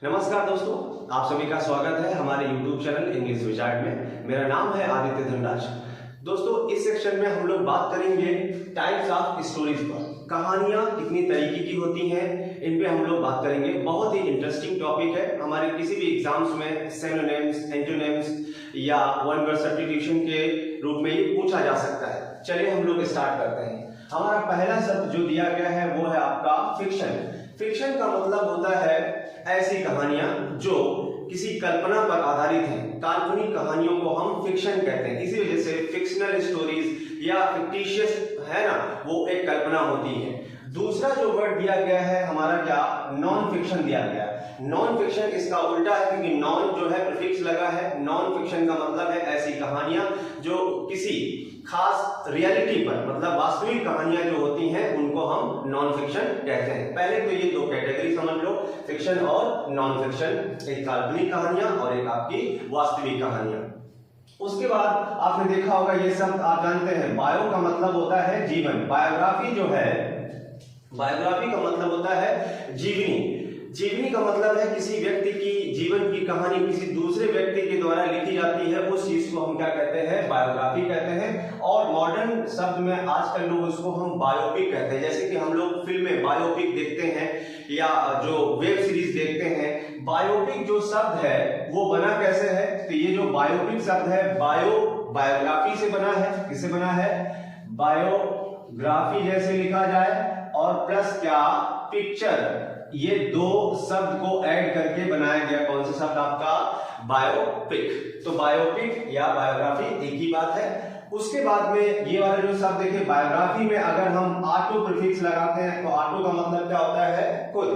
नमस्कार दोस्तों, आप सभी का स्वागत है हमारे YouTube चैनल इंग्लिश विचार्ड में। मेरा नाम है आदित्य धनराज। दोस्तों, इस सेक्शन में हम लोग बात करेंगे टाइप्स ऑफ स्टोरीज पर। कहानियां कितनी तरीके की होती हैं, इन पे हम लोग बात करेंगे। बहुत ही इंटरेस्टिंग टॉपिक है। हमारे किसी भी एग्जाम्स में सिनोनिम्स, एंटोनिम्स या वन वर्ड सब्स्टिट्यूशन के रूप में ये पूछा जा सकता है। चलिए हम लोग स्टार्ट करते हैं। हमारा पहला शब्द जो दिया गया है वो है आपका फिक्शन। फिक्शन का मतलब होता है ऐसी कहानियां जो किसी कल्पना पर आधारित हैं। काल्पनिक कहानियों को हम फिक्शन कहते हैं। इसी वजह से फिक्शनल स्टोरीज या फिक्टिशियस है ना, वो एक कल्पना होती है। दूसरा जो वर्ड दिया गया है हमारा क्या, नॉन फिक्शन दिया गया है। नॉन फिक्शन इसका उल्टा है, क्योंकि नॉन जो है प्रीफिक्स लगा है। नॉन फिक्शन का मतलब है ऐसी कहानियां जो किसी खास रियलिटी पर, मतलब वास्तविक कहानियां जो होती हैं उनको हम नॉन फिक्शन कहते हैं। पहले तो ये दो कैटेगरी समझ लो, फिक्शन और नॉन फिक्शन। एक काल्पनिक कहानियां और एक आपकी वास्तविक कहानियां। उसके बाद आपने देखा होगा ये शब्द आप जानते हैं, बायो का मतलब होता है जीवन। बायोग्राफी जो है, बायोग्राफी का मतलब होता है जीवनी। जीवनी का मतलब है किसी व्यक्ति की जीवन की कहानी किसी दूसरे व्यक्ति के द्वारा लिखी जाती है, उस चीज को हम क्या कहते हैं, बायोग्राफी कहते हैं। और मॉडर्न शब्द में आजकल लोग उसको हम बायोपिक कहते हैं। जैसे कि हम लोग फिल्में बायोपिक देखते हैं या जो वेब सीरीज देखते हैं। बायोपिक जो शब्द है वो बना कैसे है, तो ये जो बायोपिक शब्द है बायोग्राफी से बना है। किससे बना है, बायोग्राफी जैसे लिखा जाए और प्लस क्या, पिक्चर। ये दो शब्द को ऐड करके बनाया गया कौन सा शब्द आपका, बायोपिक। तो बायोपिक या बायोग्राफी एक ही बात है। उसके बाद में ये वाला जो शब्द देखिए, बायोग्राफी में अगर हम ऑटो प्रीफिक्स लगाते हैं तो ऑटो का मतलब क्या होता है, खुद।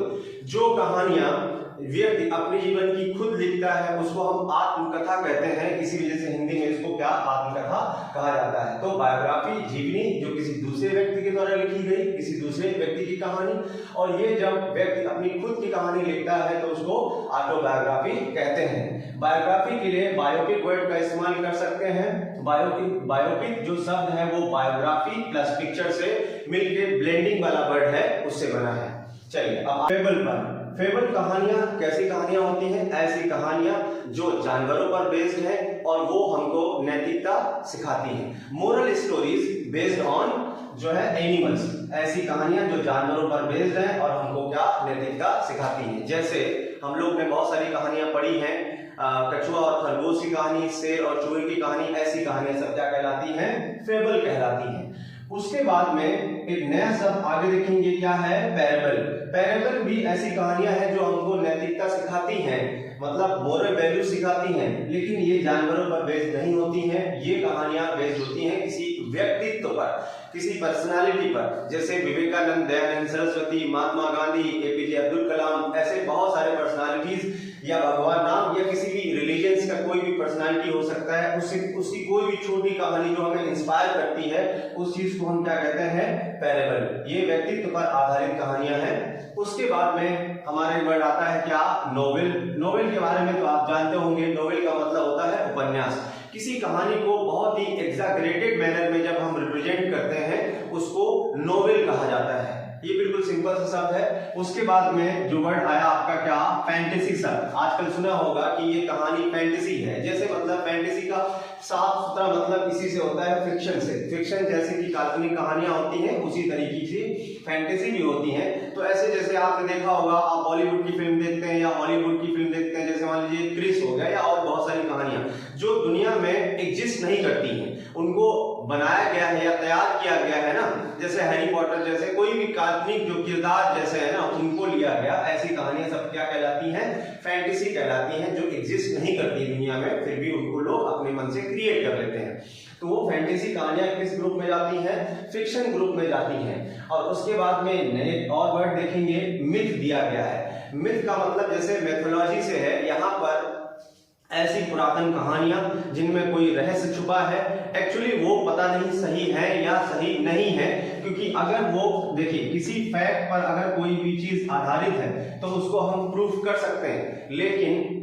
जो कहानियां व्यक्ति अपने जीवन की खुद लिखता है उसको हम आत्मकथा कहते हैं। इसी वजह से हिंदी में इसको क्या, आत्मकथा कहा जाता है। तो बायोग्राफी जीवनी जो किसी दूसरे व्यक्ति के द्वारा लिखी गई, किसी दूसरे व्यक्ति की कहानी। और ये जब व्यक्ति अपनी खुद की कहानी लिखता है तो उसको ऑटोबायोग्राफी कहते हैं। बायोग्राफी के लिए बायोपिक वर्ड का इस्तेमाल कर सकते हैं। बायोपिक जो शब्द है वो बायोग्राफी प्लस पिक्चर से मिलकर ब्लेंडिंग वाला वर्ड है, उससे बना है। चलिए अब फेबल पर। फेबल कहानियां कैसी कहानियां होती हैं, ऐसी कहानियां जो जानवरों पर बेस्ड है और वो हमको नैतिकता सिखाती हैं। मोरल स्टोरीज बेस्ड ऑन जो है एनिमल्स। ऐसी कहानियां जो जानवरों पर बेस्ड हैं और हमको क्या, नैतिकता सिखाती हैं। जैसे हम लोग ने बहुत सारी कहानियां पढ़ी हैं, कछुआ और खरगोश की कहानी, शेर और चूहे की कहानी। ऐसी कहानियां सब क्या कहलाती हैं, फेबल कहलाती हैं। उसके बाद में एक नया शब्द आगे देखेंगे, क्या है, पैरेबल। पैरेबल भी ऐसी कहानियां हैं जो हमको नैतिकता सिखाती हैं, मतलब मोरल वैल्यू सिखाती हैं, लेकिन ये जानवरों पर बेस्ड नहीं होती हैं। ये कहानियां बेस्ड होती हैं किसी व्यक्तित्व पर, किसी पर्सनालिटी पर। जैसे विवेकानंद, दयानंद सरस्वती, महात्मा गांधी, एपीजे अब्दुल कलाम, ऐसे बहुत सारे पर्सनालिटीज, या भगवान राम, या किसी भी रिलीजियंस का कोई भी पर्सनालिटी हो सकता है, उसकी कोई भी छोटी कहानी जो हमें इंस्पायर करती है, उस चीज को हम क्या कहते हैं, पैरेबल। ये व्यक्तित्व पर आधारित कहानियां हैं। उसके बाद में हमारे वर्ड आता है क्या, नोवेल। नोवेल के बारे में तो आप जानते होंगे, नोवेल का मतलब होता है उपन्यास। किसी कहानी को बहुत ही एग्जैगरेटेड मैनर में जब हम रिप्रेजेंट करते हैं उसको नोवेल कहा जाता है। ये बिल्कुल सिंपल सा शब्द है। उसके बाद में जो वर्ड आया आपका क्या, फैंटेसी शब्द। आजकल सुना होगा कि ये कहानी फैंटेसी है। जैसे मतलब फैंटेसी का साफ सुथरा मतलब इसी से होता है, फिक्शन से। फिक्शन जैसे कि काल्पनिक कहानियां होती हैं, उसी तरीके से फैंटेसी भी होती हैं। तो ऐसे जैसे आपने देखा होगा, आप बॉलीवुड की फिल्म देखते हैं या हॉलीवुड की फिल्म देखते हैं, जैसे मान लीजिए क्रिस हो गया, या और बहुत सारी कहानियां जो दुनिया में एग्जिस्ट नहीं करती हैं, उनको बनाया गया है या तैयार किया गया है ना। जैसे हैरी पॉटर जैसे कोई भी काल्पनिक जो किरदार जैसे है ना, उनको लिया गया। ऐसी कहानियां सब क्या कहलाती हैं, फैंटेसी कहलाती हैं, जो एग्जिस्ट नहीं करती दुनिया में, फिर भी उनको लोग अपने मन से क्रिएट कर लेते हैं। तो वो फैंटेसी कहानियां किस ग्रुप में जाती हैं, फिक्शन ग्रुप में जाती हैं। और उसके बाद में नए और वर्ड देखेंगे, मिथ दिया गया है। मिथ का मतलब जैसे मैथोलॉजी से है, यहाँ पर ऐसी पुरातन कहानियां जिनमें कोई रहस्य छुपा है, एक्चुअली वो पता नहीं सही है या सही नहीं है। क्योंकि अगर वो देखिए किसी फैक्ट पर अगर कोई भी चीज आधारित है तो उसको हम प्रूफ कर सकते हैं, लेकिन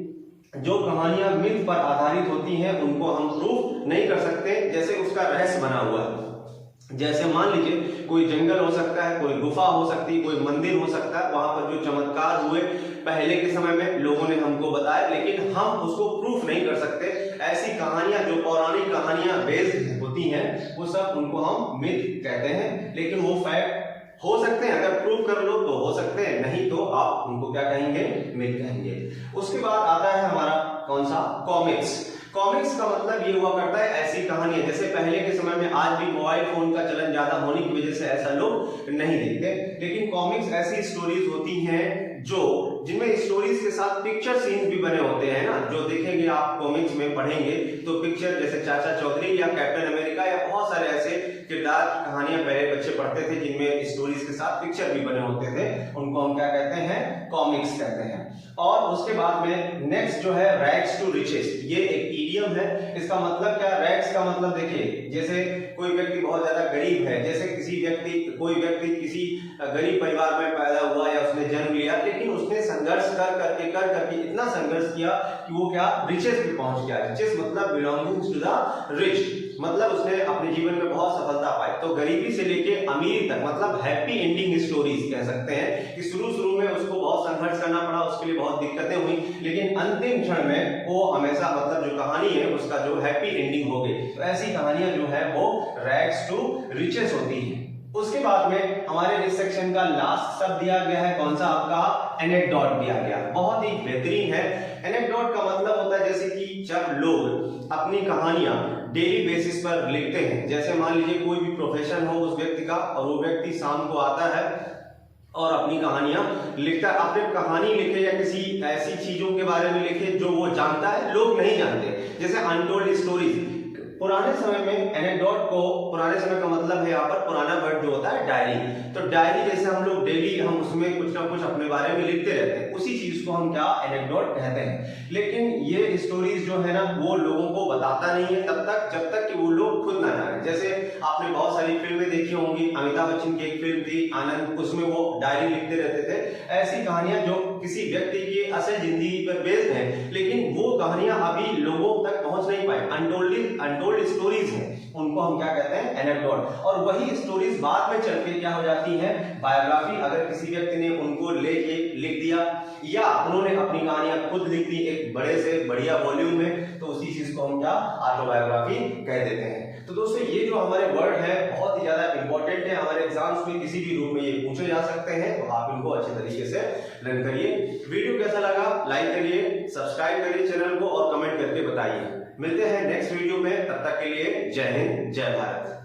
जो कहानियां मिथ पर आधारित होती हैं उनको हम प्रूफ नहीं कर सकते। जैसे उसका रहस्य बना हुआ है, जैसे मान लीजिए कोई जंगल हो सकता है, कोई गुफा हो सकती है, कोई मंदिर हो सकता है, वहां पर जो चमत्कार हुए पहले के समय में लोगों ने हमको बताया, लेकिन हम उसको प्रूफ नहीं कर सकते। ऐसी कहानियां जो पौराणिक कहानियां बेस्ड होती हैं वो सब उनको हम मिथ कहते हैं, लेकिन वो फैक्ट हो सकते हैं, अगर प्रूव कर लो तो हो सकते हैं, नहीं तो आप उनको क्या कहेंगे, मिथ कहेंगे। उसके बाद आता है हमारा कौन सा, कॉमिक्स। कॉमिक्स का मतलब ये हुआ करता है ऐसी कहानियां, जैसे पहले के समय में, आज भी मोबाइल फोन का चलन ज्यादा होने की वजह से ऐसा लोग नहीं देखते, लेकिन कॉमिक्स ऐसी स्टोरीज होती हैं जो जिनमें स्टोरीज के साथ पिक्चर सीन्स भी बने होते हैं ना, जो देखेंगे आप कॉमिक्स में पढ़ेंगे तो पिक्चर, जैसे चाचा चौधरी या कैप्टन अमेरिका या बहुत सारे ऐसे किरदार की कहानियां पहले बच्चे पढ़ते थे जिनमें स्टोरीज के साथ पिक्चर भी बने होते थे, उनको हम क्या कहते हैं, कॉमिक्स कहते हैं। और उसके बाद में नेक्स्ट जो है रैग्स टू रिचेस, ये एक इडियम है। इसका मतलब क्या, रैग्स का मतलब देखिए, जैसे कोई व्यक्ति बहुत ज्यादा गरीब है, जैसे कोई व्यक्ति किसी गरीब परिवार में पैदा हुआ या उसने जन्म लिया, लेकिन उसने संघर्ष कर करके इतना संघर्ष किया कि वो क्या, रिचेस पे पहुंच गया। रिचेस मतलब बिलोंगिंग टू द रिच, मतलब उसने अपने जीवन में बहुत सफलता पाई। तो गरीबी से लेके अमीरी तक, मतलब हैप्पी एंडिंग स्टोरीज कह सकते हैं कि शुरू में उसको बहुत संघर्ष करना पड़ा, उसके लिए बहुत दिक्कतें हुई, लेकिन अंतिम क्षण में वो हमेशा, मतलब जो कहानी है उसका जो हैप्पी एंडिंग हो गई। तो ऐसी कहानियां जो है वो रैग्स टू रिचेस होती है। उसके बाद में हमारे इस सेक्शन का लास्ट शब्द दिया गया है, कौन सा, आपका एनेक्डोट दिया गया, बहुत ही बेहतरीन है। एनेक्डोट का मतलब होता है जैसे कि जब लोग अपनी कहानियां डेली बेसिस पर लिखते हैं, जैसे मान लीजिए कोई भी प्रोफेशन हो उस व्यक्ति का, और वो व्यक्ति शाम को आता है और अपनी कहानियां लिखता है, अपने कहानी लिखे या किसी ऐसी चीजों के बारे में लिखे जो वो जानता है, लोग नहीं जानते, जैसे अनटोल्ड स्टोरीज। पुराने समय में एनेक्डोट को, पुराने समय का मतलब है यहाँ पर पुराना वर्ड जो होता है डायरी, तो डायरी जैसे हम लोग डेली हम उसमें कुछ ना कुछ अपने बारे में लिखते रहते हैं, उसी चीज को हम क्या, एनेक्डोट कहते हैं। लेकिन ये स्टोरीज जो है ना वो लोगों को बताता नहीं है तब तक जब तक कि वो लोग खुद ना जाने। जैसे आपने बहुत सारी फिल्में देखी होंगी, अमिताभ बच्चन की एक फिल्म थी आनंद, उसमें वो डायरी लिखते रहते थे। ऐसी कहानियां जो किसी व्यक्ति की असल जिंदगी पर बेस्ड है, लेकिन वो कहानियां अभी लोगों तक पहुंच नहीं पाई, अनटोल्ड स्टोरीज हैं, उनको हम क्या कहते हैं, एनेक्डोट। और वही स्टोरीज बाद में चल के क्या हो जाती है, बायोग्राफी। अगर किसी व्यक्ति ने उनको लेके लिख दिया या उन्होंने अपनी कहानियां खुद लिख दी एक बड़े से बढ़िया वॉल्यूम में, तो उसी चीज को हम क्या, ऑटोबायोग्राफी कह देते हैं। तो दोस्तों ये जो हमारे वर्ड है बहुत ही ज्यादा इंपॉर्टेंट है, हमारे एग्जाम्स में किसी भी रूप में ये पूछे जा सकते हैं, तो आप इनको अच्छे तरीके से लर्न करिए। वीडियो कैसा लगा लाइक करिए, सब्सक्राइब करिए चैनल को और कमेंट करके बताइए। मिलते हैं नेक्स्ट वीडियो में, तब तक के लिए जय हिंद जय भारत।